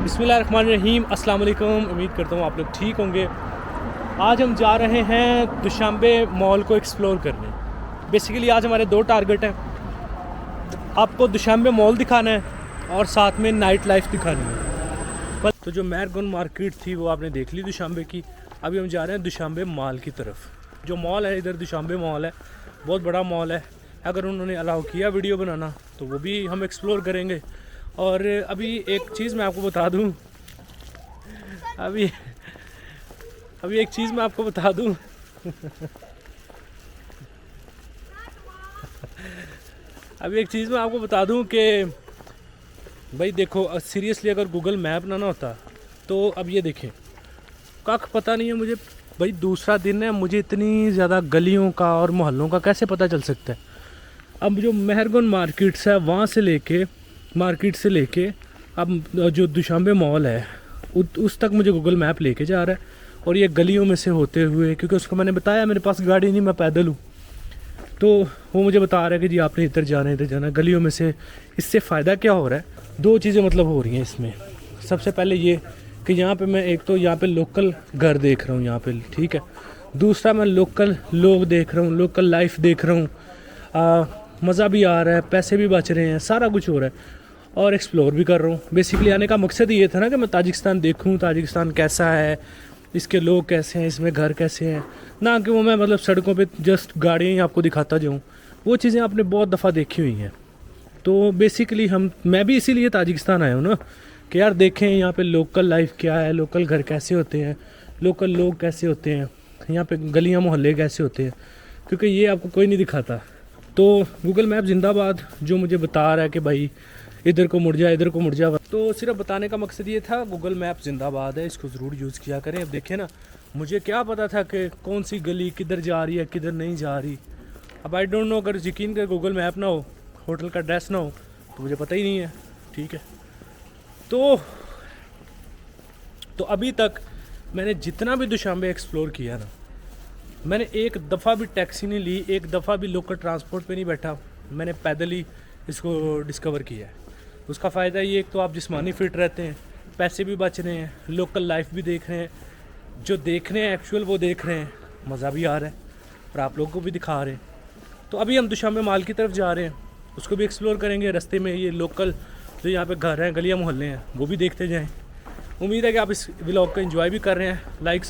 बिस्मिल्लाहिर्रहमानिर्रहीम, अस्सलाम वालेकुम। उम्मीद करता हूँ आप लोग ठीक होंगे। आज हम जा रहे हैं दुशांबे मॉल को एक्सप्लोर करने। बेसिकली आज हमारे दो टारगेट हैं, आपको दुशांबे मॉल दिखाना है और साथ में नाइट लाइफ दिखानी है। तो जो मैरगन मार्केट थी वो आपने देख ली दुशांबे की। अभी हम जा रहे हैं दुशांबे मॉल की तरफ। जो मॉल है इधर दुशांबे मॉल है, बहुत बड़ा मॉल है। अगर उन्होंने अलाउ किया वीडियो बनाना तो वो भी हम एक्सप्लोर करेंगे। और अभी एक चीज़ मैं आपको बता दूं, अभी एक चीज़ मैं आपको बता दूं अभी एक चीज़ मैं आपको बता दूं कि भाई देखो, सीरियसली अगर गूगल मैप ना होता तो अब ये देखें, कख पता नहीं है मुझे भाई, दूसरा दिन है, मुझे इतनी ज़्यादा गलियों का और मोहल्लों का कैसे पता चल सकता है। अब जो मेहरगन मार्केट्स है वहाँ से लेके अब जो दुशांबे मॉल है उस तक मुझे गूगल मैप लेके जा रहा है। और ये गलियों में से होते हुए, क्योंकि उसको मैंने बताया मेरे पास गाड़ी नहीं, मैं पैदल हूँ, तो वो मुझे बता रहा है कि जी आपने इधर जाना है गलियों में से। इससे फ़ायदा क्या हो रहा है, दो चीज़ें मतलब हो रही हैं इसमें। सबसे पहले ये कि यहाँ पे मैं एक तो यहाँ पे लोकल घर देख रहा हूँ यहाँ पे, ठीक है। दूसरा मैं लोकल लोग देख रहा हूँ, लोकल लाइफ देख रहा हूँ, मज़ा भी आ रहा है, पैसे भी बच रहे हैं, सारा कुछ हो रहा है और एक्सप्लोर भी कर रहा हूँ। बेसिकली आने का मकसद ये था ना कि मैं ताजिकिस्तान देखूँ, ताजिकिस्तान कैसा है, इसके लोग कैसे हैं, इसमें घर कैसे हैं, ना कि वो मैं मतलब सड़कों पे जस्ट गाड़ियाँ ही आपको दिखाता जाऊँ। वो चीज़ें आपने बहुत दफ़ा देखी हुई हैं। तो बेसिकली मैं भी इसीलिए ताजिकिस्तान आया हूँ ना, कि यार देखें यहाँ पे लोकल लाइफ क्या है, लोकल घर कैसे होते हैं, लोकल लोग कैसे होते हैं, यहाँ पे गलियाँ मोहल्ले कैसे होते हैं, क्योंकि ये आपको कोई नहीं दिखाता। तो गूगल मैप जिंदाबाद जो मुझे बता रहा है कि भाई इधर को मुड़ जा, इधर को मुड़ जा, तो सिर्फ बताने का मकसद ये था, गूगल मैप जिंदाबाद है, इसको ज़रूर यूज़ किया करें। अब देखें ना, मुझे क्या पता था कि कौन सी गली किधर जा रही है किधर नहीं जा रही। अब आई डोंट नो, अगर यकीन कर गूगल मैप ना हो, होटल का एड्रेस ना हो, तो मुझे पता ही नहीं है, ठीक है। तो अभी तक मैंने जितना भी दुशांबे एक्सप्लोर किया ना, मैंने एक दफ़ा भी टैक्सी नहीं ली, एक दफ़ा भी लोकल ट्रांसपोर्ट पे नहीं बैठा, मैंने पैदल ही इसको डिस्कवर किया है। उसका फ़ायदा ये, एक तो आप जिस्मानी फ़िट रहते हैं, पैसे भी बच रहे हैं, लोकल लाइफ भी देख रहे हैं, जो देख रहे हैं एक्चुअल वो देख रहे हैं, मज़ा भी आ रहा है और आप लोगों को भी दिखा रहे हैं। तो अभी हम दुशांबे मॉल की तरफ जा रहे हैं, उसको भी एक्सप्लोर करेंगे। रास्ते में ये लोकल जो यहाँ पे घर हैं, गलियाँ मोहल्ले हैं, वो भी देखते जाएँ। उम्मीद है कि आप इस व्लॉग को एंजॉय भी कर रहे हैं। लाइक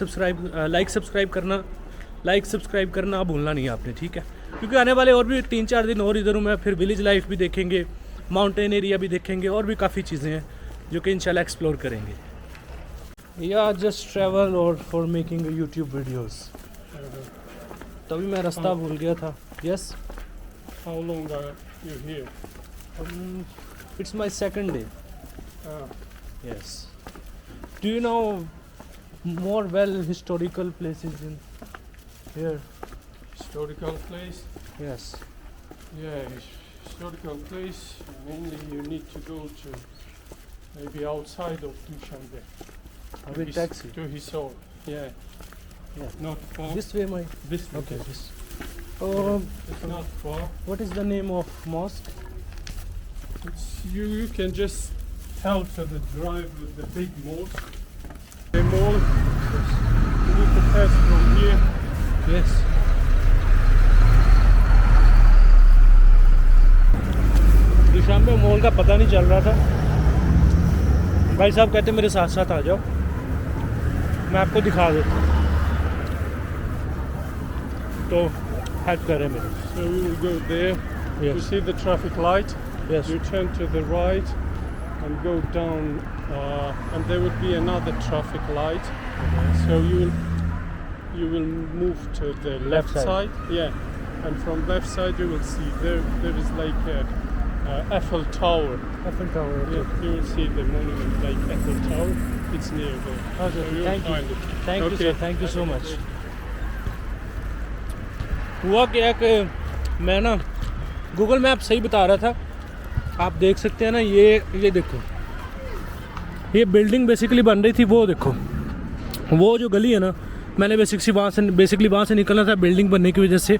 सब्सक्राइब करना भूलना नहीं है आपने, ठीक है। क्योंकि आने वाले और भी 3-4 दिन और इधर हूँ मैं, फिर विलेज लाइफ भी देखेंगे, माउंटेन एरिया भी देखेंगे, और भी काफ़ी चीज़ें हैं जो कि इंशाल्लाह एक्सप्लोर करेंगे। या जस्ट ट्रैवल और फॉर मेकिंग यूट्यूब वीडियोस। तभी मैं रास्ता भूल गया था। Yes, How long are you here? It's my second day. Yes, do you know more well historical places in here? Historical place? Yes. Yeah, historical place. Mainly you need to go to maybe outside of Dushanbe. With taxi? To Hisar. Yeah. Yeah. Not far. This way, my. This way. Okay. This. It's not far. What is the name of mosque? It's, you can just tell to the drive with the big mosque. The mall. You need to pass from here. Yes. Dushanbe mall का पता नहीं चल रहा था, भाई साहब कहते मेरे साथ साथ आ जाओ, मैं आपको दिखा देता हूँ, तो हेल्प करें मेरे। So we will go there. You Yes. see the traffic light? Yes. You turn to the right and go down, and there will be another traffic light. So you will move to the left side. side. Yeah, and from left side you will see there is like a Eiffel Tower. Eiffel Tower. Yeah, you will see the monument like Eiffel Tower. It's near there. Okay, So you'll thank you. find it. Thank you, Okay. sir. Thank you so much. हुआ क्या कि मैं ना Google map सही बता रहा था, आप देख सकते हैं ना, ये देखो, ये बिल्डिंग बेसिकली बन रही थी, वो देखो, वो जो गली है ना, मैंने बेसिकली वहाँ से निकलना था, बिल्डिंग बनने की वजह से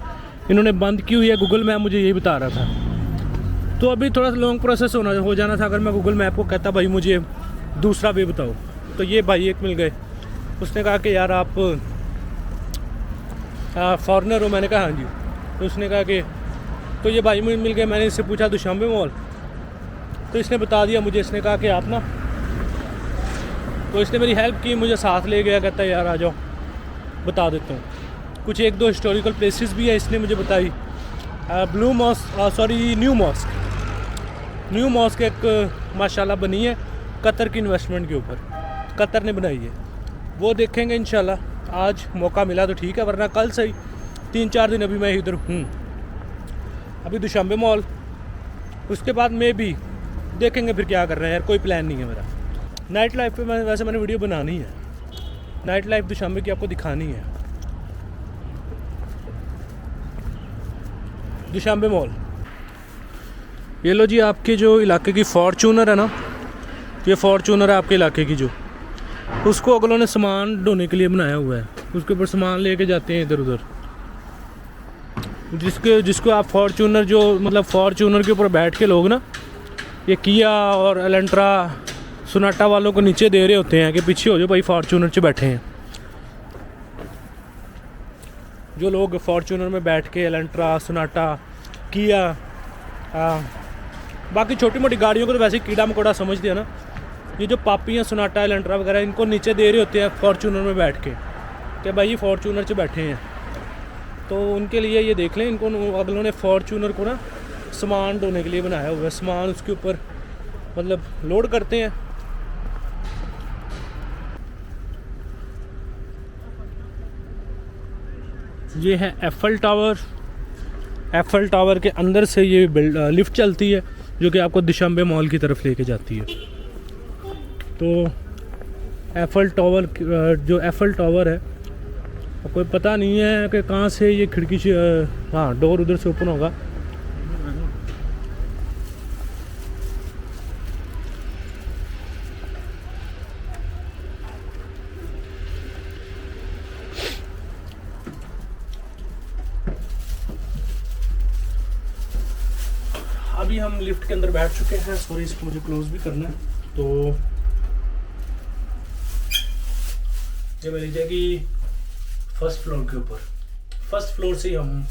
इन्होंने बंद की हुई है। गूगल मैप मुझे यही बता रहा था। तो अभी थोड़ा सा लॉन्ग प्रोसेस हो जाना था अगर मैं गूगल मैप को कहता भाई मुझे दूसरा भी बताओ। तो ये भाई एक मिल गए, उसने कहा कि यार आप फॉरेनर हो, मैंने कहा हाँ जी। तो उसने कहा कि तो ये भाई मिल गए, मैंने इससे पूछा दुशांबे मॉल, तो इसने बता दिया मुझे। इसने कहा कि आप ना, तो इसने मेरी हेल्प की, मुझे साथ ले गया, कहता है यार आ जाओ बता देता हूँ। कुछ एक दो हिस्टोरिकल प्लेसेस भी है इसने मुझे बताई। Blue mosque, sorry new mosque एक माशाल्लाह बनी है कतर की इन्वेस्टमेंट के ऊपर, कतर ने बनाई है, वो देखेंगे इंशाल्लाह। आज मौका मिला तो ठीक है, वरना कल से ही 3-4 दिन अभी मैं इधर हूँ। अभी दुशांबे मॉल, उसके बाद मैं भी देखेंगे फिर क्या कर रहे हैं यार, कोई प्लान नहीं है मेरा। नाइट लाइफ पे वैसे मैंने वीडियो बनानी है, नाइट लाइफ दुशांबे की आपको दिखानी है। दुशांबे मॉल, ये लो जी आपके जो इलाके की फॉर्चूनर है ना, ये फॉर्चूनर है आपके इलाके की, जो उसको अगलों ने सामान ढोने के लिए बनाया हुआ है, उसके ऊपर सामान लेके जाते हैं इधर उधर। जिसको आप फॉर्चूनर, जो मतलब फॉर्चूनर के ऊपर बैठ के लोग ना, ये किया और एलेंट्रा सोनाटा वालों को नीचे दे रहे होते हैं कि पीछे हो जाओ भाई, फॉर्चूनर से बैठे हैं। जो लोग फॉर्चूनर में बैठ के एलेंट्रा सोनाटा किया, बाकी छोटी मोटी गाड़ियों को तो वैसे ही कीड़ा मकोड़ा समझते हैं ना, ये जो पापियाँ सोनाटा एलेंट्रा वगैरह इनको नीचे दे रहे होते हैं फॉर्चूनर में बैठ के कि भाई ये फॉर्चूनर से बैठे हैं। तो उनके लिए ये देख लें, इनको अगलों ने फॉर्चूनर को ना सामान ढोने के लिए बनाया हुआ है, सामान उसके ऊपर मतलब लोड करते हैं। ये है एफल टावर, एफल टावर के अंदर से ये लिफ्ट चलती है जो कि आपको दुशांबे मॉल की तरफ लेके जाती है। तो एफल टावर, जो एफल टावर है, कोई पता नहीं है कि कहाँ से ये खिड़की से, हाँ डोर उधर से ओपन होगा। अभी हम लिफ्ट के अंदर बैठ चुके हैं, सॉरी इसको मुझे क्लोज भी करना है। तो ये मिल जाएगी फर्स्ट फ्लोर के ऊपर, फर्स्ट फ्लोर से ही हम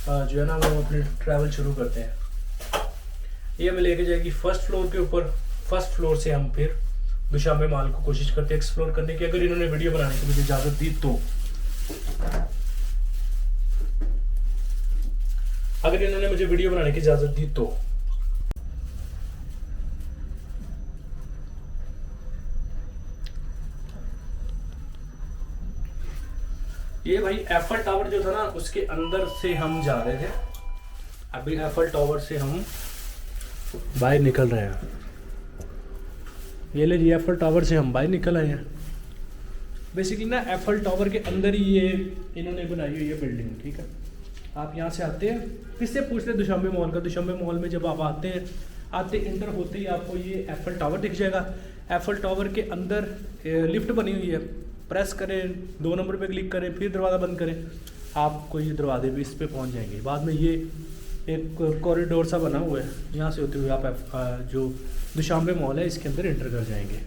जो है ना वो अपने ट्रैवल शुरू करते हैं। ये हमें लेके जाएगी फर्स्ट फ्लोर के ऊपर, फर्स्ट फ्लोर से हम फिर दुशांबे मॉल को कोशिश करते हैं एक्सप्लोर करने की, अगर इन्होंने वीडियो बनाने की मुझे इजाज़त दी तो। अगर इन्होंने मुझे वीडियो बनाने की इजाज़त दी तो। ये भाई एफल टावर जो था ना, उसके अंदर से हम जा रहे थे, अभी एफल टावर से हम बाहर निकल रहे हैं। ये ले जी, एफल टावर से हम बाहर निकल आए हैं। बेसिकली ना एफल टावर के अंदर ही ये इन्होंने बनाई हुई है बिल्डिंग, ठीक है। आप यहाँ से आते हैं, किससे पूछते हैं दुशांबे मॉल का। दुशांबे मॉल में जब आप आते इंटर होते ही आपको ये एफल टावर दिख जाएगा। एफल टावर के अंदर लिफ्ट बनी हुई है, प्रेस करें, 2 नंबर पे क्लिक करें, फिर दरवाज़ा बंद करें, आपको ये दरवाजे भी इस पे पहुंच जाएंगे। बाद में ये एक कॉरिडोर सा बना हुआ है, यहाँ से होते हुए आप जो दुशांबे मॉल है इसके अंदर एंटर कर जाएंगे।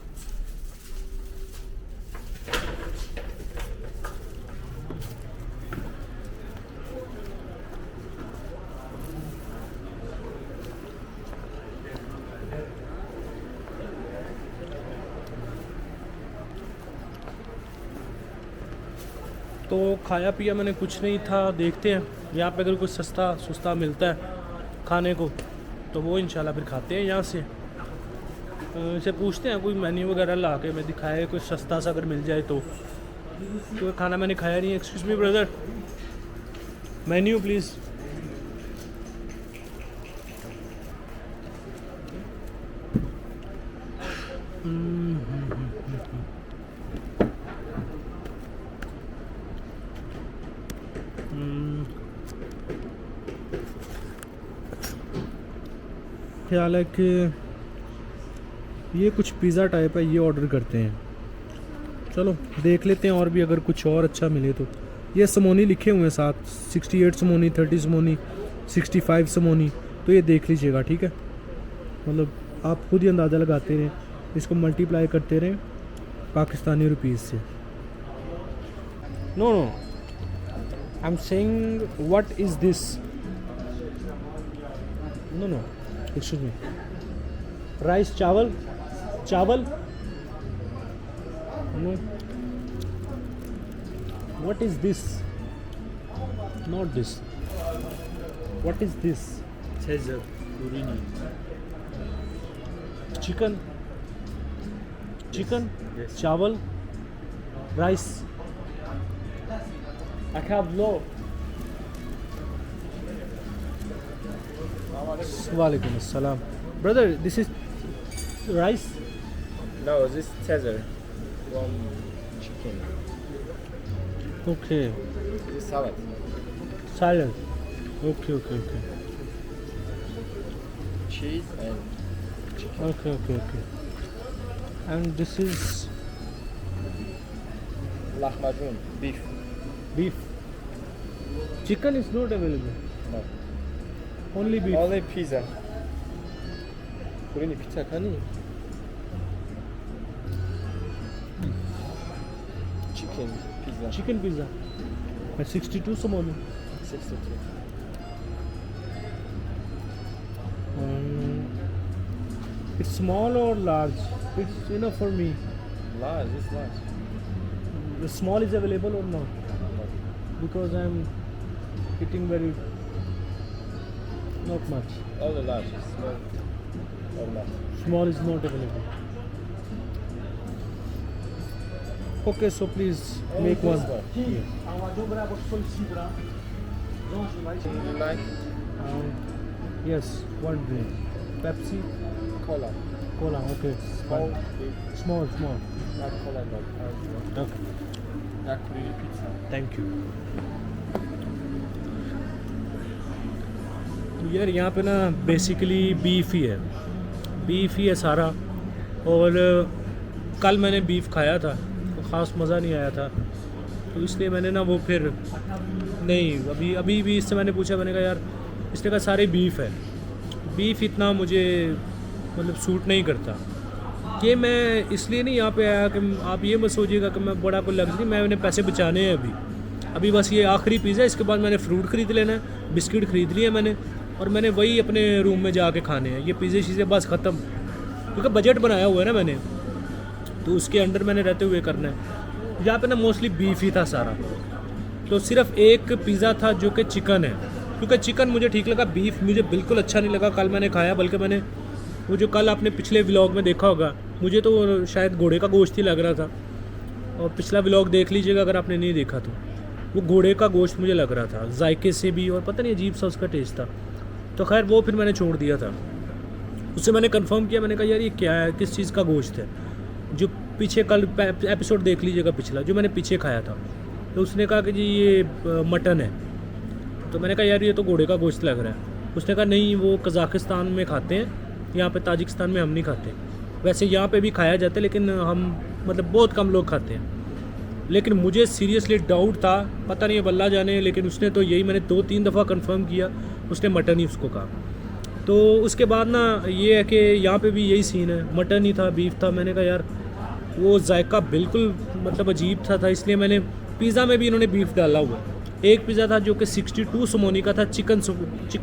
तो खाया पिया मैंने कुछ नहीं था, देखते हैं यहाँ पे अगर कुछ सस्ता सुस्ता मिलता है खाने को तो वो इंशाल्लाह फिर खाते हैं यहाँ से। इसे पूछते हैं कोई मेन्यू वगैरह ला के मैं दिखाए, कोई सस्ता सा अगर मिल जाए तो। क्योंकि खाना मैंने खाया नहीं है। Excuse me brother, menu please. ख्याल है कि ये कुछ पिज़्ज़ा टाइप है, ये ऑर्डर करते हैं। चलो देख लेते हैं और भी अगर कुछ और अच्छा मिले तो। ये समोनी लिखे हुए हैं साथ, 68 समोनी, 30 समोनी, 65 समोनी, तो ये देख लीजिएगा, ठीक है। मतलब आप खुद ही अंदाज़ा लगाते हैं। इसको मल्टीप्लाई करते रहें पाकिस्तानी रुपीज़ से। No no, I am saying what is this? No no, excuse me, rice, chawal, chawal, no, what is this? Not this, what is this? Caesar Urini. Chicken, chicken, Yes. Chawal, rice, I have low. Walaikum assalam. Brother, this is rice? No, this is Caesar from chicken. Okay. This is salad. Salad. Okay, okay, okay. Cheese and chicken. Okay, okay, okay. And this is Lahmacun, beef. beef. Chicken is not available. No. Only beef. Only pizza. Urini pizza kani? Chicken pizza. Chicken pizza. At 62 somoni. 62. It's small or large? It's enough for me. Large, this large. The small is available or not? No. Because I'm eating very not much. All the large, small or not. Small is not available. Okay, so please Only make one. this You like Yes, one drink. Pepsi, cola? cola. Okay, it's Small, fine. big, Small, small. not cola, but Okay, not Urini pizza. thank you. तो यार यहाँ पे ना basically beef ही है, beef ही है सारा। और कल मैंने बीफ खाया था तो ख़ास मज़ा नहीं आया था, तो इसलिए मैंने ना वो फिर नहीं, अभी अभी भी इससे मैंने पूछा, मैंने कहा यार इसने कहा सारे बीफ है, बीफ इतना मुझे मतलब सूट नहीं करता। कि मैं इसलिए नहीं यहाँ पे आया कि आप ये मत सोचिएगा कि मैं बड़ा कोई लग्जरी, मैंने पैसे बचाने हैं अभी बस ये आखिरी पिज़्ज़ा, इसके बाद मैंने फ्रूट ख़रीद लेना है, बिस्किट ख़रीद लिए मैंने, और मैंने वही अपने रूम में जाके खाने हैं। ये पिज़्ज़े शीज़े बस ख़त्म, क्योंकि बजट बनाया हुआ है ना मैंने, तो उसके अंडर मैंने रहते हुए करना है। यहाँ पे ना मोस्टली बीफ ही था सारा, तो सिर्फ एक पिज़्ज़ा था जो कि चिकन है, क्योंकि चिकन मुझे ठीक लगा, बीफ मुझे बिल्कुल अच्छा नहीं लगा। कल मैंने खाया, बल्कि मैंने वो जो कल आपने पिछले व्लॉग में देखा होगा, मुझे तो वो शायद घोड़े का गोश्त ही लग रहा था, और पिछला व्लॉग देख लीजिएगा अगर आपने नहीं देखा तो, वो घोड़े का गोश्त मुझे लग रहा था जायके से भी, और पता नहीं अजीब सा उसका टेस्ट था। तो खैर वो फिर मैंने छोड़ दिया था। उससे मैंने कंफर्म किया, मैंने कहा यार ये क्या है, किस चीज़ का गोश्त है। जो पीछे कल एपिसोड देख लीजिएगा पिछला जो मैंने पीछे खाया था, तो उसने कहा कि जी ये मटन है, तो मैंने कहा यार ये तो घोड़े का गोश्त लग रहा है। उसने कहा नहीं, वो कज़ाकिस्तान में खाते हैं, यहाँ पे ताजिकिस्तान में हम नहीं खाते। वैसे यहाँ पे भी खाया जाता है, लेकिन हम मतलब बहुत कम लोग खाते हैं। लेकिन मुझे सीरियसली डाउट था, पता नहीं अब अल्लाह जाने, लेकिन उसने तो यही, मैंने 2-3 दफ़ा कंफर्म किया, उसने मटन ही उसको कहा। तो उसके बाद ना ये है कि यहाँ पे भी यही सीन है, मटन ही था, बीफ था। मैंने कहा यार वो जायका बिल्कुल मतलब अजीब था, इसलिए मैंने पिज़्ज़ा में भी इन्होंने बीफ डाला हुआ है। एक पिज़्ज़ा था जो कि 62 समोनी का था, चिकन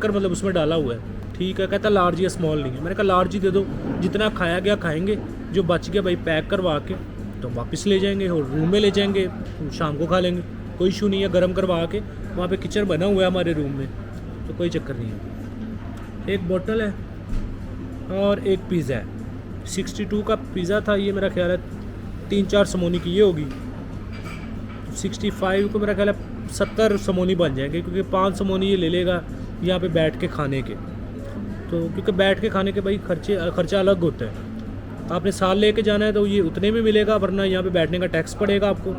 मतलब उसमें डाला हुआ है। ठीक है, कहता लार्ज या स्मॉल नहीं है। मैंने कहा लार्ज ही दे दो, जितना खाया गया खाएंगे, जो बच गया भाई पैक करवा के तो वापस ले जाएंगे और रूम में ले जाएंगे, शाम को खा लेंगे, कोई इशू नहीं है। गर्म करवा के वहाँ पे किचन बना हुआ है हमारे रूम में, तो कोई चक्कर नहीं है। एक बोतल है और एक पिज़्ज़ा है। 62 का पिज़्ज़ा था, ये मेरा ख्याल है 3-4 समोनी की ये होगी। 65 को मेरा ख्याल है 70 समोनी बन जाएंगे, क्योंकि 5 समोनी ये ले लेगा यहाँ पे बैठ के खाने के। तो क्योंकि बैठ के खाने के भाई खर्चा अलग होता है। आपने साल लेके जाना है तो ये उतने में मिलेगा, वरना यहाँ पे बैठने का टैक्स पड़ेगा आपको,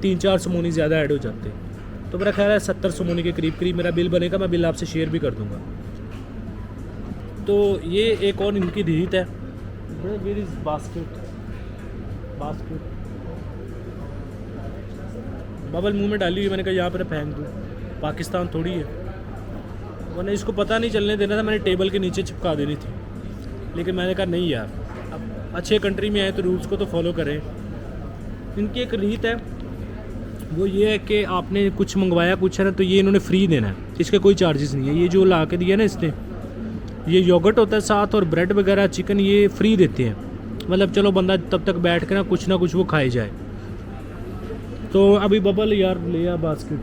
3-4 समोनी ज़्यादा ऐड हो जाते हैं। तो मेरा ख्याल है 70 समोनी के करीब मेरा बिल बनेगा। मैं बिल आपसे शेयर भी कर दूँगा। तो ये एक और इनकी रीत है। वेयर इज़ बास्केट बबल मुंह में डाली हुई, मैंने कहा यहाँ पर फेंक दूँ, पाकिस्तान थोड़ी है, वरना इसको पता नहीं चलने देना था। मैंने टेबल के नीचे चिपका देनी थी, लेकिन मैंने कहा नहीं यार, अब अच्छे कंट्री में आए तो रूल्स को तो फॉलो करें। इनकी एक रीत है, वो ये है कि आपने कुछ मंगवाया कुछ है ना, तो ये इन्होंने फ्री देना है, इसके कोई चार्जेस नहीं है। ये जो ला के दिया ना इसने, ये योगर्ट होता है साथ और ब्रेड वगैरह चिकन ये फ्री देते हैं। मतलब चलो बंदा तब तक बैठ के ना कुछ वो खाए जाए। तो अभी बबल यार लिया बास्केट,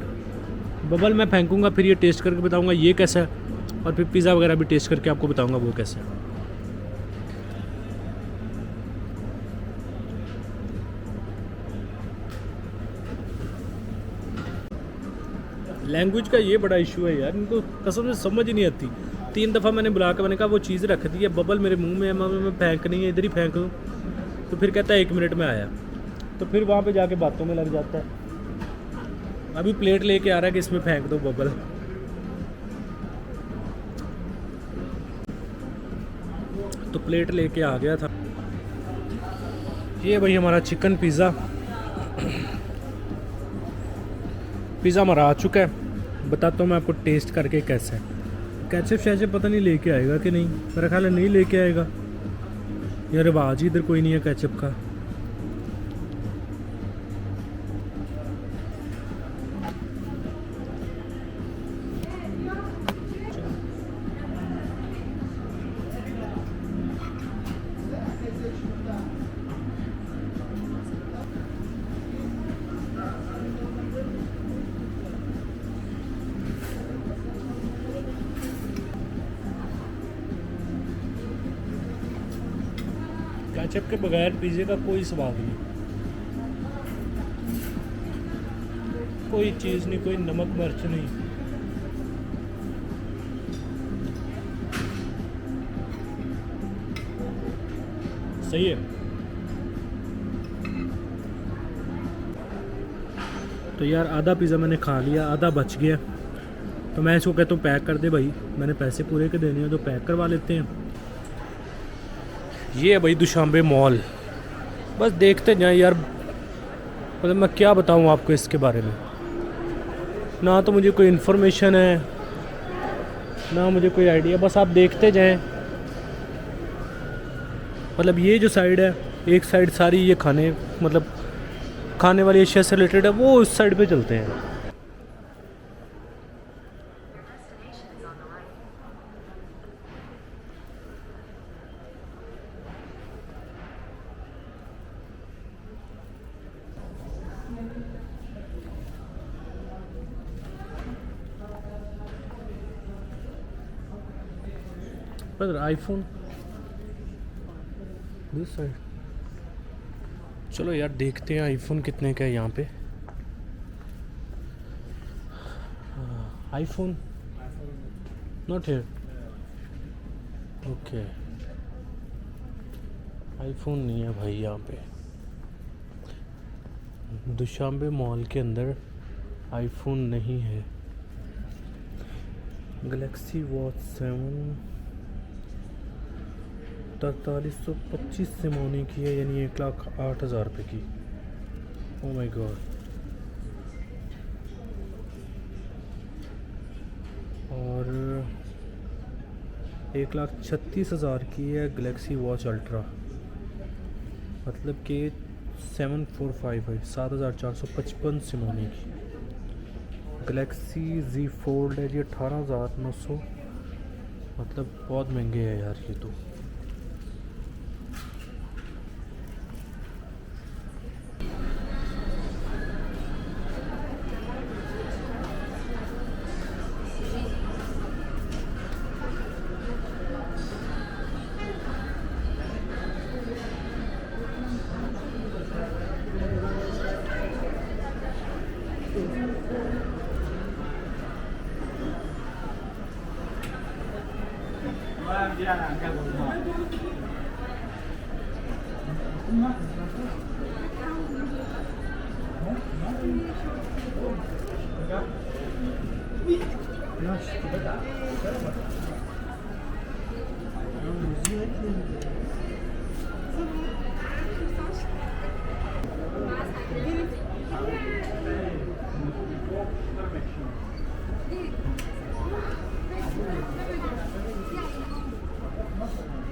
बबल मैं फेंकूँगा, फिर ये टेस्ट करके बताऊँगा ये कैसा है, और फिर पिज़्ज़ा वगैरह भी टेस्ट करके आपको बताऊँगा वो कैसा है। लैंग्वेज का ये बड़ा इशू है यार, इनको कसम से समझ ही नहीं आती। 3 दफ़ा मैंने बुला कर मैंने कहा वो चीज़ रख दी है, बबल मेरे मुंह में है, मैं फेंक नहीं है, इधर ही फेंक दूँ, तो फिर कहता है 1 मिनट में आया, तो फिर वहाँ पे जाके बातों में लग जाता है। अभी प्लेट लेके आ रहा है कि इसमें फेंक दो बबल। तो प्लेट लेके आ गया था। ये भाई हमारा चिकन पिज़्ज़ा हमारा आ चुका है। बताता हूँ मैं आपको टेस्ट करके कैसा है। कैचअप शैचअप पता नहीं लेके आएगा कि नहीं, मेरा ख्याल है नहीं लेके आएगा यार, रिवाज ही इधर कोई नहीं है कैचअप का। केचप के बगैर पिज़्ज़े का कोई स्वाद नहीं, कोई चीज़ नहीं, कोई नमक मिर्च नहीं। सही है। तो यार आधा पिज़्ज़ा मैंने खा लिया, आधा बच गया, तो मैं इसको कहता हूँ पैक कर दे भाई, मैंने पैसे पूरे के देने हैं तो पैक करवा लेते हैं। ये है भाई दुशांबे मॉल, बस देखते जाएं यार, मतलब मैं क्या बताऊं आपको इसके बारे में, ना तो मुझे कोई इन्फॉर्मेशन है ना मुझे कोई आइडिया, बस आप देखते जाएं। मतलब ये जो साइड है, एक साइड सारी ये खाने वाली एशिया से रिलेटेड है, वो उस साइड पे चलते हैं। पर आईफोन दिस साइड, चलो यार देखते हैं आईफोन कितने का है यहाँ पे। IPhone not here, okay iPhone नहीं है भाई यहाँ पे। दुशांबे मॉल के अंदर आईफोन नहीं है। गैलेक्सी वॉच 7 4325 सिमोनी की है, यानी 1,08,000 रुपये की। Oh my God. और 1,36,000 की है गैलेक्सी वॉच अल्ट्रा, मतलब कि 745 है, 7,455 सिमोनी की। गैलेक्सी Z Fold है जी 18,900, मतलब बहुत महंगे है यार ये तो।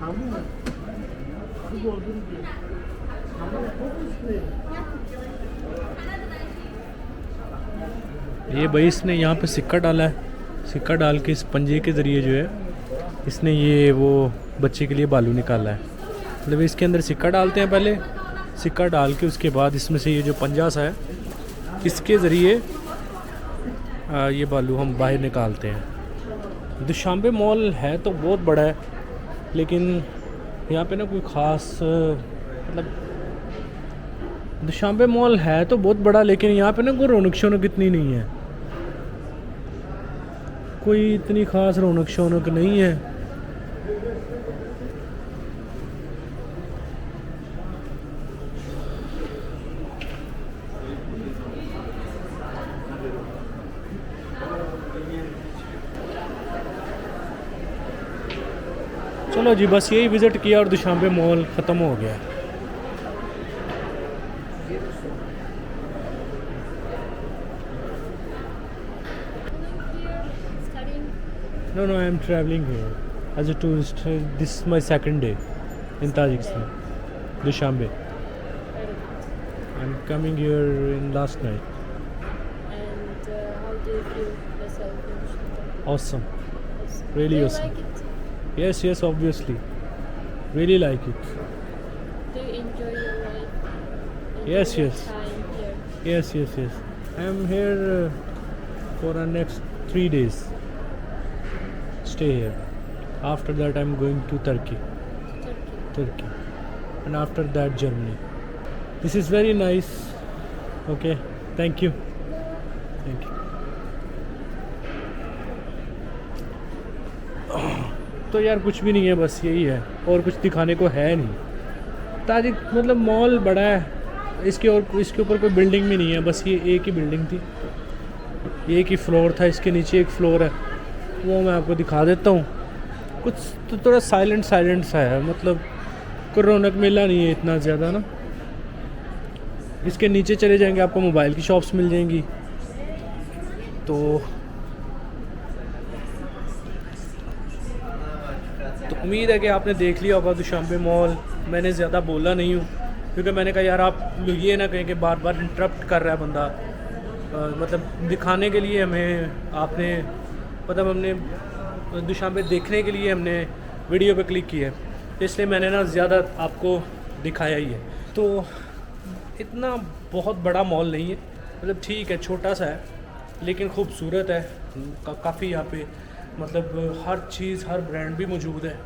Hamur. ये भाई इसने यहाँ पे सिक्का डाला है, सिक्का डाल के इस पंजे के ज़रिए जो है इसने ये वो बच्चे के लिए बालू निकाला है। मतलब इसके अंदर सिक्का डालते हैं पहले, सिक्का डाल के उसके बाद इसमें से ये जो पंजा सा है इसके ज़रिए ये बालू हम बाहर निकालते हैं। दुशांबे मॉल है तो बहुत बड़ा है, लेकिन यहाँ पे ना कोई ख़ास मतलब दुशांबे मॉल है तो बहुत बड़ा, लेकिन यहाँ पे ना कोई रौनक शौनक इतनी नहीं है, कोई इतनी ख़ास रौनक शौनक नहीं है। चलो जी, बस यही विज़िट किया और दुशांबे मॉल ख़त्म हो गया। No, I am traveling here as a tourist. This is my second day in Tajikistan, Dushanbe. I'm coming here in last night. And how do you feel yourself in Dushanbe? Awesome, Awesome. really Do you awesome. like it? Yes, obviously, really like it. Do you enjoy your life? Yes, Enjoy your yes. Time here? Yes. I am here for the next 3 days. Stay here. After that, I'm going to Turkey, and after that Germany. This is very nice. Okay, thank you. तो यार कुछ भी नहीं है, बस यही है और कुछ दिखाने को है नहीं। ताजिक मतलब मॉल बड़ा है, इसके ऊपर कोई बिल्डिंग भी नहीं है, बस ये एक ही बिल्डिंग थी, एक ही फ्लोर था, इसके नीचे एक फ्लोर है, वो मैं आपको दिखा देता हूँ। कुछ तो थोड़ा साइलेंट सा है, मतलब कोई रौनक मेला नहीं है इतना ज़्यादा ना। इसके नीचे चले जाएंगे आपको मोबाइल की शॉप्स मिल जाएंगी। तो उम्मीद है कि आपने देख लिया होगा दुशांबे मॉल। मैंने ज़्यादा बोला नहीं हूँ, क्योंकि मैंने कहा यार आप ये ना कहें कि बार बार इंटरप्ट कर रहा है बंदा। मतलब दिखाने के लिए हमें आपने मतलब हमने दुशांबे देखने के लिए हमने वीडियो पे क्लिक किया है, इसलिए मैंने ना ज़्यादा आपको दिखाया ही है। तो इतना बहुत बड़ा मॉल नहीं है, मतलब ठीक है, छोटा सा है, लेकिन खूबसूरत है काफ़ी। यहाँ पे मतलब हर चीज़, हर ब्रांड भी मौजूद है।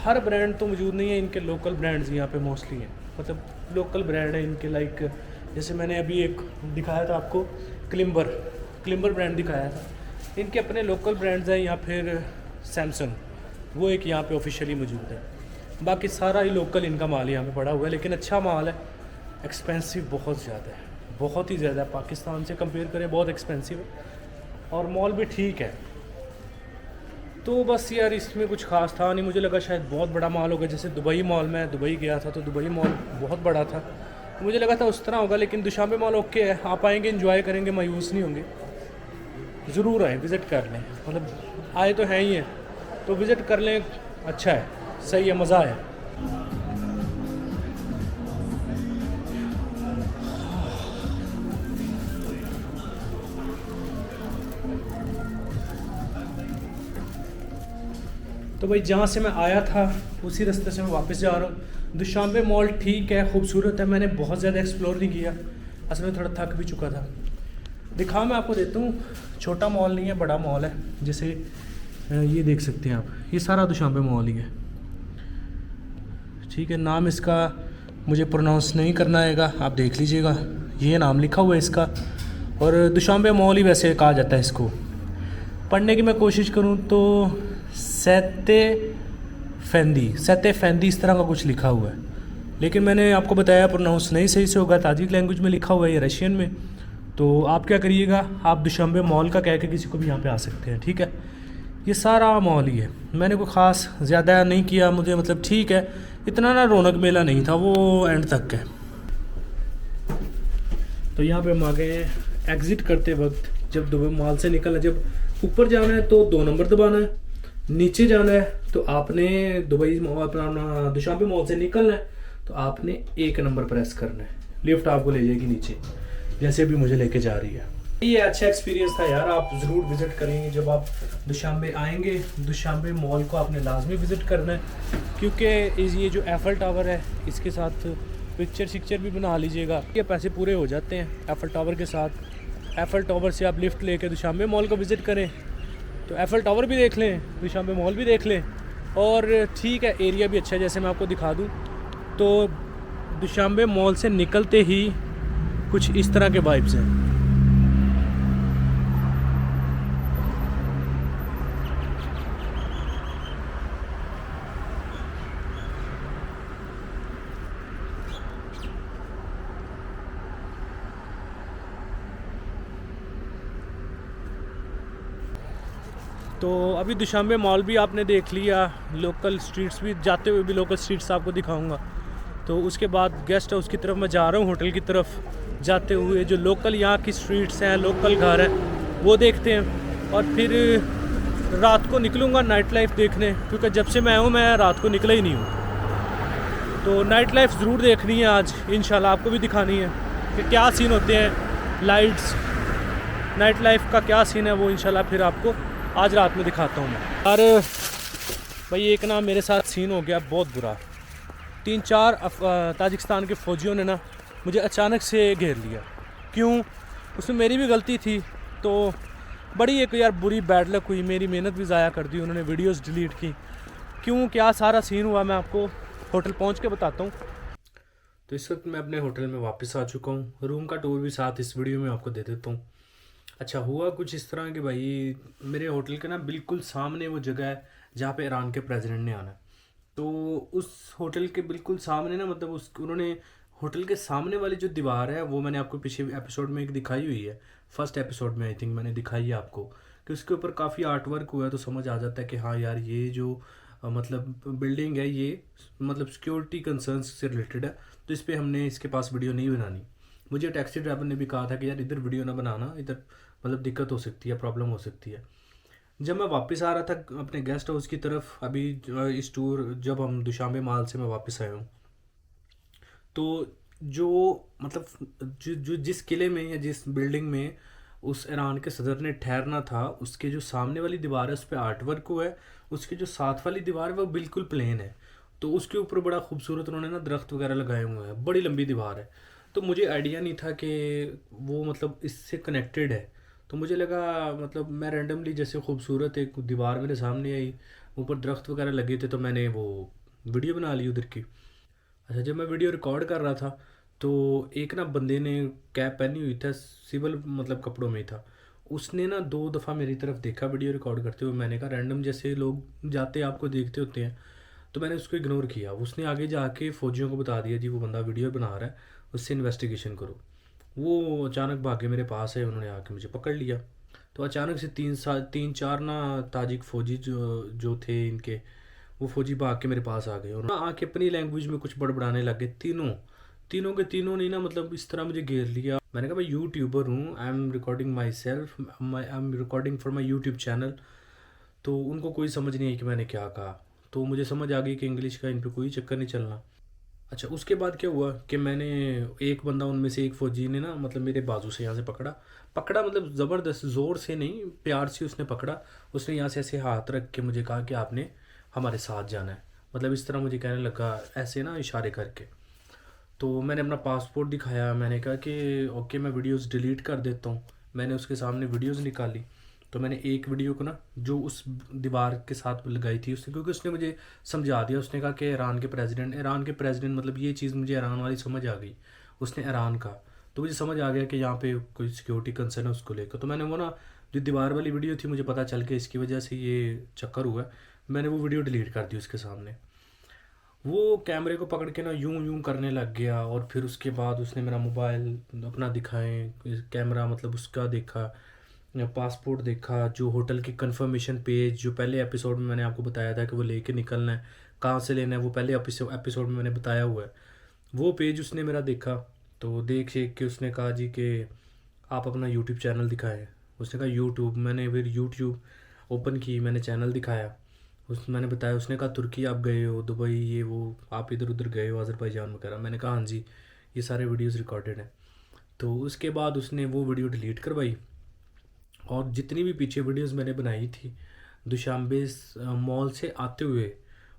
हर ब्रांड तो मौजूद नहीं है, इनके लोकल ब्रांड्स यहाँ पे मोस्टली हैं, मतलब लोकल ब्रांड है इनके। लाइक जैसे मैंने अभी एक दिखाया था आपको, क्लिम्बर ब्रांड दिखाया था, इनके अपने लोकल ब्रांड्स हैं। या फिर सैमसंग, वो एक यहाँ पे ऑफिशियली मौजूद है। बाकी सारा ही लोकल इनका माल यहाँ पे पड़ा हुआ है, लेकिन अच्छा माल है। एक्सपेंसिव बहुत ज़्यादा है, बहुत ही ज़्यादा। पाकिस्तान से कंपेयर करें बहुत एक्सपेंसिव है, और मॉल भी ठीक है। तो बस यार इसमें कुछ ख़ास था नहीं, मुझे लगा शायद बहुत बड़ा मॉल होगा। जैसे दुबई मॉल, में दुबई गया था तो दुबई मॉल बहुत बड़ा था, मुझे लगा था उस तरह होगा। लेकिन दुशांबे मॉल ओके है, आप आएंगे इंजॉय करेंगे, मायूस नहीं होंगे। ज़रूर आएँ, विज़िट कर लें, मतलब आए तो हैं ही हैं तो विज़िट कर लें, अच्छा है, सही है, मज़ा है। तो भाई जहाँ से मैं आया था उसी रास्ते से मैं वापस जा रहा हूँ। दुशांबे मॉल ठीक है, खूबसूरत है, मैंने बहुत ज़्यादा एक्सप्लोर नहीं किया, असल में थोड़ा थक भी चुका था। दिखा मैं आपको देता हूँ, छोटा मॉल नहीं है, बड़ा मॉल है। जैसे ये देख सकते हैं आप, ये सारा दुशांबे मॉल ही है, ठीक है। नाम इसका मुझे प्रोनाउंस नहीं करना आएगा, आप देख लीजिएगा, ये नाम लिखा हुआ है इसका। और दुशांबे मॉल ही वैसे कहा जाता है इसको। पढ़ने की मैं कोशिश करूँ तो सैते फैंदी इस तरह का कुछ लिखा हुआ है, लेकिन मैंने आपको बताया प्रोनाउंस नहीं सही से होगा। ताजिक लैंग्वेज में लिखा हुआ है, ये रशियन में। तो आप क्या करिएगा, आप दुशांबे मॉल का कह के किसी को भी यहाँ पे आ सकते हैं, ठीक है। ये सारा मॉल ही है, मैंने कोई ख़ास ज़्यादा नहीं किया, मुझे मतलब ठीक है, इतना ना रौनक मेला नहीं था, वो एंड तक है। तो यहाँ पे हम आ गए हैं एग्ज़िट करते वक्त। जब दुबई मॉल से निकलना, जब ऊपर जाना है तो 2 नंबर दबाना है, नीचे जाना है तो आपने दुबई मॉल अपना दुशांबे मॉल से निकलना है तो आपने 1 नंबर प्रेस करना है, लिफ्ट आपको ले जाएगी नीचे, जैसे भी मुझे लेके जा रही है। ये अच्छा एक्सपीरियंस था यार, आप ज़रूर विज़िट करेंगे जब आप दुशांबे आएंगे। दुशांबे मॉल को आपने लाजमी विज़िट करना है, क्योंकि ये जो एफल टावर है इसके साथ पिक्चर शिक्चर भी बना लीजिएगा, ये पैसे पूरे हो जाते हैं एफल टावर के साथ। एफल टावर से आप लिफ्ट लेके दुशांबे मॉल को विज़िट करें तो एफल टावर भी देख लें, दुशांबे मॉल भी देख लें, और ठीक है एरिया भी अच्छा है। जैसे मैं आपको दिखा दूँ तो दुशांबे मॉल से निकलते ही कुछ इस तरह के वाइब्स हैं। तो अभी दुशांबे मॉल भी आपने देख लिया, लोकल स्ट्रीट्स भी, जाते हुए भी लोकल स्ट्रीट्स आपको दिखाऊंगा। तो उसके बाद गेस्ट हाउस की तरफ मैं जा रहा हूँ, होटल की तरफ जाते हुए जो लोकल यहाँ की स्ट्रीट्स हैं, लोकल घर हैं, वो देखते हैं। और फिर रात को निकलूँगा नाइट लाइफ देखने, क्योंकि जब से मैं हूँ मैं रात को निकला ही नहीं हूँ। तो नाइट लाइफ ज़रूर देखनी है आज, इंशाल्लाह आपको भी दिखानी है कि क्या सीन होते हैं, लाइट्स, नाइट लाइफ का क्या सीन है, वो इंशाल्लाह फिर आपको आज रात में दिखाता हूँ मैं। और भाई एक ना मेरे साथ सीन हो गया बहुत बुरा। 3-4 ताजिकिस्तान के फ़ौजियों ने ना मुझे अचानक से घेर लिया। क्यों? उसमें मेरी भी गलती थी, तो बड़ी एक यार बुरी बैड लक हुई, मेरी मेहनत भी ज़ाया कर दी, उन्होंने वीडियोस डिलीट की। क्यों, क्या सारा सीन हुआ मैं आपको होटल पहुंच के बताता हूँ। तो इस वक्त मैं अपने होटल में वापस आ चुका हूँ, रूम का टूर भी साथ इस वीडियो में आपको दे देता हूँ। अच्छा, हुआ कुछ इस तरह कि भाई मेरे होटल के ना बिल्कुल सामने वो जगह है जहाँ पे ईरान के प्रेसिडेंट ने आना है। तो उस होटल के बिल्कुल सामने ना, मतलब उस उन्होंने होटल के सामने वाली जो दीवार है वो मैंने आपको पिछले एपिसोड में एक दिखाई हुई है, फर्स्ट एपिसोड में आई थिंक मैंने दिखाई है आपको, कि उसके ऊपर काफ़ी आर्ट वर्क हुआ है। तो समझ आ जाता है कि हाँ यार ये जो मतलब बिल्डिंग है ये मतलब सिक्योरिटी कंसर्न्स से रिलेटेड है। तो इस पर हमने इसके पास वीडियो नहीं बनानी। मुझे टैक्सी ड्राइवर ने भी कहा था कि यार इधर वीडियो ना बनाना, इधर मतलब दिक्कत हो सकती है, प्रॉब्लम हो सकती है। जब मैं वापस आ रहा था अपने गेस्ट हाउस की तरफ, अभी इस टूर जब हम दुशांबे मॉल से मैं वापस आया हूँ, तो जो मतलब जो जिस किले में या जिस बिल्डिंग में उस ईरान के सदर ने ठहरना था, उसके जो सामने वाली दीवार है उस पर आर्ट वर्क हुआ है, उसकी जो साथ वाली दीवार है वो बिल्कुल प्लेन है। तो उसके ऊपर बड़ा खूबसूरत उन्होंने ना दरख्त वगैरह लगाए हुए हैं, बड़ी लंबी दीवार है। तो मुझे आइडिया नहीं था कि वो मतलब इससे कनेक्टेड है। तो मुझे लगा मतलब मैं रैंडमली जैसे खूबसूरत एक दीवार मेरे सामने आई, ऊपर दरख्त वगैरह लगे थे, तो मैंने वो वीडियो बना ली उधर की। अच्छा, जब मैं वीडियो रिकॉर्ड कर रहा था तो एक ना बंदे ने कैप पहनी हुई था, सिविल मतलब कपड़ों में ही था, उसने ना 2 दफ़ा मेरी तरफ देखा वीडियो रिकॉर्ड करते हुए। मैंने कहा रैंडम जैसे लोग जाते आपको देखते होते हैं, तो मैंने उसको इग्नोर किया। उसने आगे जाके फ़ौजियों को बता दिया जी वो बंदा वीडियो बना रहा है, उससे इन्वेस्टिगेशन करो। वो अचानक भागे मेरे पास है, उन्होंने आके मुझे पकड़ लिया। तो अचानक से 3-4 ना ताजिक फ़ौजी जो जो थे इनके, वो फ़ौजी भाग के मेरे पास आ गए और आके अपनी लैंग्वेज में कुछ बड़बड़ाने लग गए। तीनों के तीनों ने ना मतलब इस तरह मुझे घेर लिया। मैंने कहा मैं यूट्यूबर हूँ, I am recording my self, I am recording for my YouTube channel. तो उनको कोई समझ नहीं आई कि मैंने क्या कहा। तो मुझे समझ आ गई कि इंग्लिश का इन पर कोई चक्कर नहीं चलना। अच्छा, उसके बाद क्या हुआ कि मैंने एक बंदा उनमें से एक फ़ौजी ने ना मतलब मेरे बाजू से यहाँ से पकड़ा मतलब ज़बरदस्त ज़ोर से नहीं, प्यार से उसने पकड़ा। उसने यहाँ से ऐसे हाथ रख के मुझे कहा कि आपने हमारे साथ जाना है, मतलब इस तरह मुझे कहने लगा ऐसे ना इशारे करके। तो मैंने अपना पासपोर्ट दिखाया, मैंने कहा कि ओके मैं वीडियोस डिलीट कर देता हूँ। मैंने उसके सामने वीडियोस निकाली, तो मैंने एक वीडियो को ना जो उस दीवार के साथ लगाई थी उसने, क्योंकि उसने मुझे समझा दिया। उसने कहा कि ईरान के प्रेसिडेंट मतलब ये चीज़ मुझे ईरान वाली समझ आ गई, उसने ईरान का। तो मुझे समझ आ गया कि यहाँ पे कोई सिक्योरिटी कंसर्न है उसको लेकर। तो मैंने वो ना जो दीवार वाली वीडियो थी, मुझे पता चल के इसकी वजह से ये चक्कर हुआ है, मैंने वो वीडियो डिलीट कर दी उसके सामने। वो कैमरे को पकड़ के ना यूं करने लग गया, और फिर उसके बाद उसने मेरा मोबाइल अपना दिखाएं कैमरा, मतलब उसका देखा, पासपोर्ट देखा, जो होटल की कंफर्मेशन पेज जो पहले एपिसोड में मैंने आपको बताया था कि वो लेके निकलना है, कहाँ से लेना है, वो पहले एपिसोड में मैंने बताया हुआ है, वो पेज उसने मेरा देखा। तो देख के उसने कहा जी कि आप अपना यूट्यूब चैनल दिखाएं। उसने कहा यूट्यूब, मैंने फिर यूट्यूब ओपन की, मैंने चैनल दिखाया। मैंने बताया, उसने कहा तुर्की आप गए हो, दुबई, ये वो, आप इधर उधर गए हो, अज़रबैजान वगैरह। मैंने कहा हाँ जी, ये सारे वीडियोस रिकॉर्डेड हैं। तो उसके बाद उसने वो वीडियो डिलीट करवाई, और जितनी भी पीछे वीडियोस मैंने बनाई थी दुशांबे मॉल से आते हुए,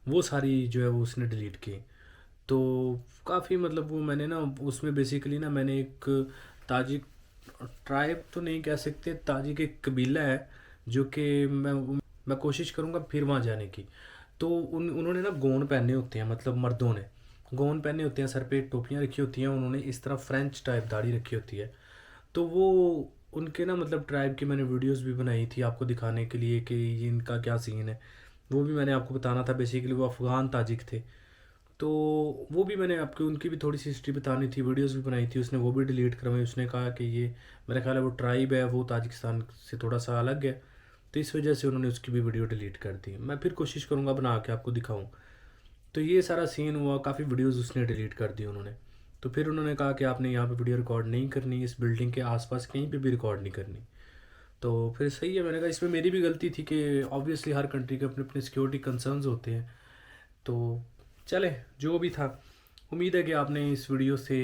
वो सारी जो है वो उसने डिलीट की। तो काफ़ी मतलब वो मैंने ना उसमें बेसिकली ना मैंने एक ताजिक ट्राइब तो नहीं कह सकते, ताजिक एक कबीला है जो कि मैं कोशिश करूँगा फिर वहाँ जाने की। तो उन्होंने ना गौन पहने होते हैं, मतलब मर्दों ने गौन पहने होते हैं, सर पे टोपियाँ रखी होती हैं, उन्होंने इस तरह फ्रेंच टाइप दाढ़ी रखी होती है। तो वो उनके ना मतलब ट्राइब की मैंने वीडियोस भी बनाई थी आपको दिखाने के लिए कि ये इनका क्या सीन है, वो भी मैंने आपको बताना था। बेसिकली वो अफ़गान ताजिक थे, तो वो भी मैंने आपको उनकी भी थोड़ी सी हिस्ट्री बतानी थी, वीडियोस भी बनाई थी। उसने वो भी डिलीट करवाई। उसने कहा कि ये मेरा ख्याल है वो ट्राइब है, वो ताजिकिस्तान से थोड़ा सा अलग है, तो इस वजह से उन्होंने उसकी भी वीडियो डिलीट कर दी। मैं फिर कोशिश करूँगा बना के आपको दिखाऊँ। तो ये सारा सीन हुआ, काफ़ी वीडियोस उसने डिलीट कर दी उन्होंने। तो फिर उन्होंने कहा कि आपने यहाँ पे वीडियो रिकॉर्ड नहीं करनी, इस बिल्डिंग के आसपास कहीं पे भी रिकॉर्ड नहीं करनी। तो फिर सही है, मैंने कहा इसमें मेरी भी गलती थी कि ऑब्वियसली हर कंट्री के अपने अपने सिक्योरिटी कंसर्न्स होते हैं। तो चले जो भी था, उम्मीद है कि आपने इस वीडियो से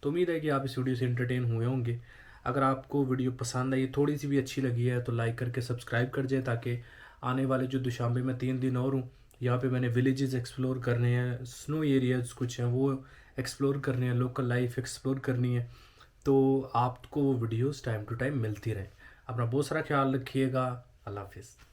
उम्मीद है कि आप इस वीडियो से एंटरटेन हुए होंगे। अगर आपको वीडियो पसंद आई, थोड़ी सी भी अच्छी लगी है, तो लाइक करके सब्सक्राइब कर जाए, ताकि आने वाले जो दुशांबे में 3 दिन और हूँ, यहाँ पे मैंने विलेजेस एक्सप्लोर करने हैं, स्नो एरियाज कुछ हैं वो एक्सप्लोर करने हैं, लोकल लाइफ एक्सप्लोर करनी है। तो आपको वीडियोस टाइम टू टाइम मिलती रहे। अपना बहुत सारा ख्याल रखिएगा। अल्लाह हाफिज़।